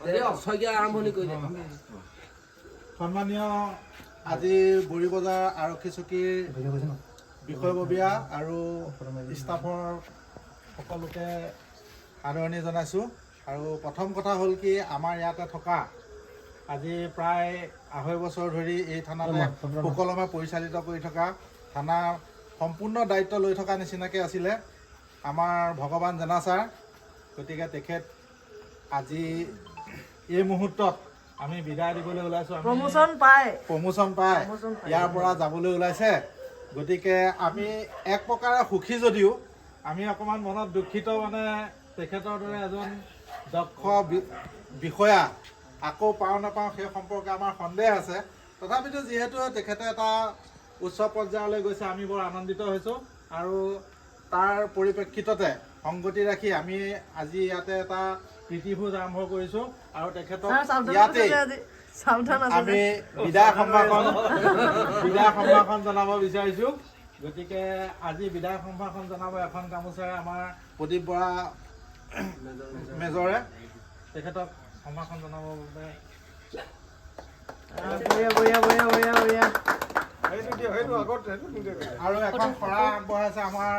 আৰম্ভণি কৰিলে সন্মানীয় আজি বৰিবজাৰ আৰক্ষী চকীৰ বিষয়ববীয়া আৰু ষ্টাফৰ সকলোকে আদৰণি জনাইছোঁ। আৰু প্ৰথম কথা হ'ল কি আমাৰ ইয়াতে থকা আজি প্ৰায় ২.৫ বছৰ ধৰি এই থানাতে সুকলমে পৰিচালিত কৰি থকা থানা সম্পূৰ্ণ দায়িত্ব লৈ থকা নিচিনাকৈ আছিলে আমাৰ ভগৱান জেনা ছাৰ। গতিকে তেখেত আজি এই মুহূৰ্তত আমি বিদায় দিবলৈ ওলাইছোঁ। প্ৰমোচন পায় ইয়াৰ পৰা যাবলৈ ওলাইছে। গতিকে আমি এক প্ৰকাৰে সুখী যদিও আমি অকণমান মনত দুখিত, মানে তেখেতৰ দৰে এজন দক্ষ বিষয়া আকৌ পাওঁ নাপাওঁ সেই সম্পৰ্কে আমাৰ সন্দেহ আছে। তথাপিতো যিহেতু তেখেতে এটা উচ্চ পৰ্যায়লৈ গৈছে আমি বৰ আনন্দিত হৈছোঁ। আৰু তাৰ পৰিপ্ৰেক্ষিততে সংগতি ৰাখি আমি আজি ইয়াতে এটা প্ৰীতিভোজ আৰম্ভ কৰিছোঁ আৰু তেখেতক ইয়াতেই আমি বিদায় সম্ভাষণ জনাব বিচাৰিছোঁ। গতিকে আজি বিদায় সম্ভাষণ জনাব এখন গামোচাৰে আমাৰ প্ৰদীপ বৰা মেজৰে তেখেতক সম্ভাষণ জনাবৰ বাবে আৰু এখন শৰাই আগবঢ়াইছে আমাৰ